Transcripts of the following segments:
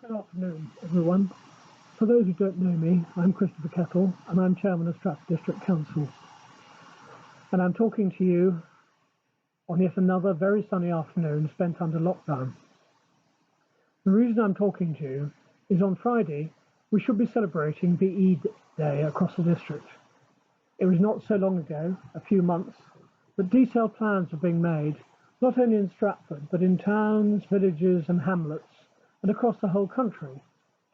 Good afternoon, everyone. For those who don't know me, I'm Christopher Kettle, and I'm Chairman of Stratford District Council. And I'm talking to you on yet another very sunny afternoon spent under lockdown. The reason I'm talking to you is on Friday, we should be celebrating VE Day across the district. It was not so long ago, a few months, that detailed plans are being made, not only in Stratford, but in towns, villages and hamlets, and across the whole country,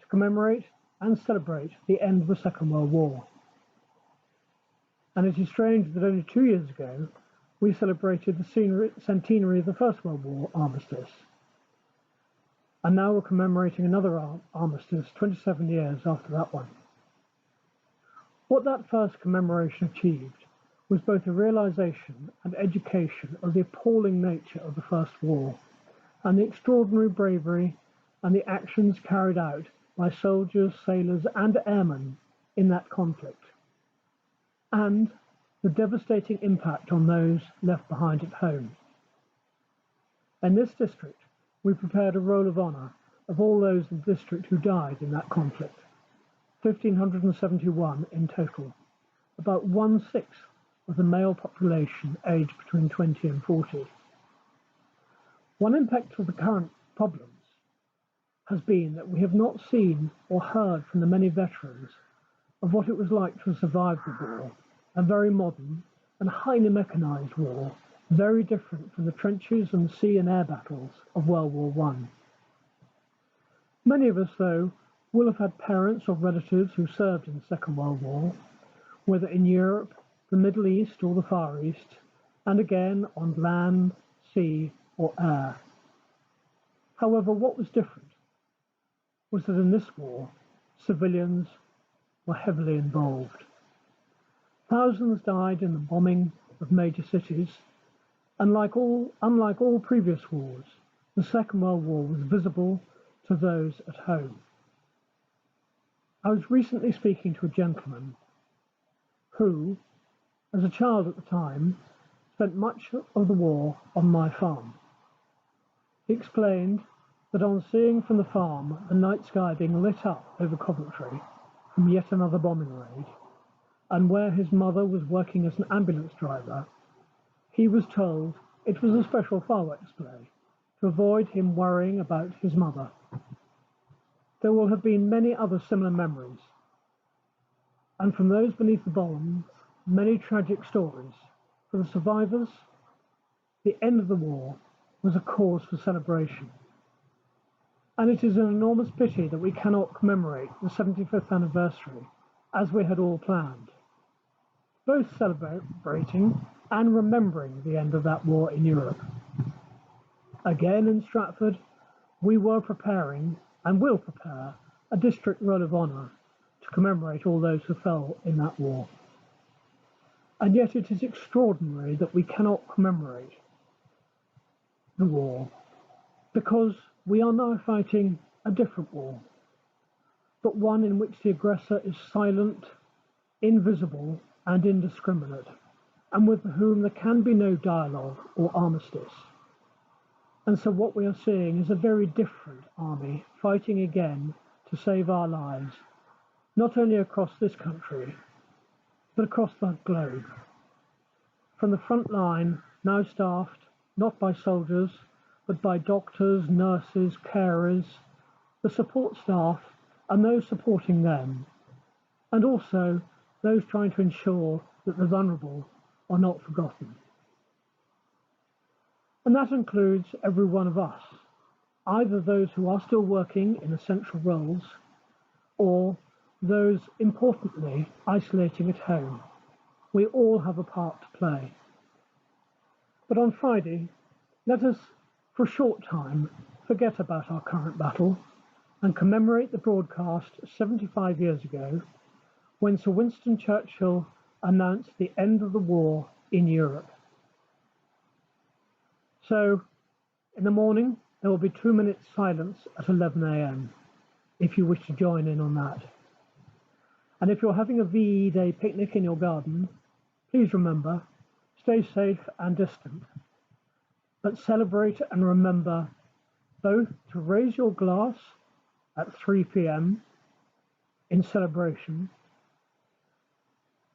to commemorate and celebrate the end of the Second World War. And it is strange that only 2 years ago, we celebrated the centenary of the First World War armistice. And now we're commemorating another armistice 27 years after that one. What that first commemoration achieved was both a realization and education of the appalling nature of the First War, and the extraordinary bravery and the actions carried out by soldiers, sailors and airmen in that conflict, and the devastating impact on those left behind at home. In this district, we prepared a roll of honour of all those in the district who died in that conflict, 1,571 in total, about 1/6 of the male population aged between 20 and 40. One impact of the current problems has been that we have not seen or heard from the many veterans of what it was like to have survived the war, a very modern and highly mechanised war, very different from the trenches and sea and air battles of World War I. Many of us, though, will have had parents or relatives who served in the Second World War, whether in Europe, the Middle East or the Far East, and again on land, sea or air. However, what was different was that in this war, civilians were heavily involved. Thousands died in the bombing of major cities, and unlike all previous wars, the Second World War was visible to those at home. I was recently speaking to a gentleman who, as a child at the time, spent much of the war on my farm. He explained that on seeing from the farm the night sky being lit up over Coventry from yet another bombing raid, and where his mother was working as an ambulance driver, he was told it was a special fireworks display to avoid him worrying about his mother. There will have been many other similar memories, and from those beneath the bombs, many tragic stories. For the survivors, the end of the war was a cause for celebration. And it is an enormous pity that we cannot commemorate the 75th anniversary as we had all planned, both celebrating and remembering the end of that war in Europe. Again in Stratford, we were preparing and will prepare a district roll of honour to commemorate all those who fell in that war. And yet it is extraordinary that we cannot commemorate the war, because we are now fighting a different war, but one in which the aggressor is silent, invisible and indiscriminate, and with whom there can be no dialogue or armistice. And so what we are seeing is a very different army fighting again to save our lives, not only across this country, but across the globe. From the front line, now staffed not by soldiers, but by doctors, nurses, carers, the support staff and those supporting them, and also those trying to ensure that the vulnerable are not forgotten. And that includes every one of us, either those who are still working in essential roles, or those, importantly, isolating at home. We all have a part to play. But on Friday, let us, for a short time, forget about our current battle and commemorate the broadcast 75 years ago, when Sir Winston Churchill announced the end of the war in Europe. So, in the morning, there will be 2 minutes silence at 11 a.m, if you wish to join in on that. And if you're having a VE Day picnic in your garden, please remember, stay safe and distant, but celebrate and remember both to raise your glass at 3 p.m. in celebration.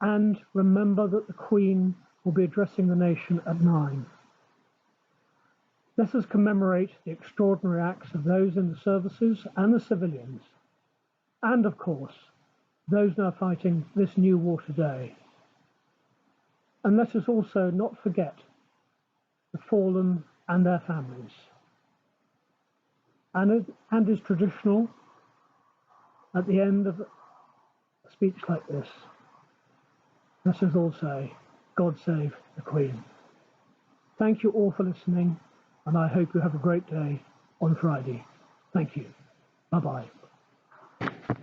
And remember that the Queen will be addressing the nation at 9. Let us commemorate the extraordinary acts of those in the services and the civilians, and of course, those now fighting this new war today. And let us also not forget the fallen and their families. And is traditional at the end of a speech like this, let us all say, God save the Queen. Thank you all for listening, and I hope you have a great day on Friday. Thank you. Bye-bye.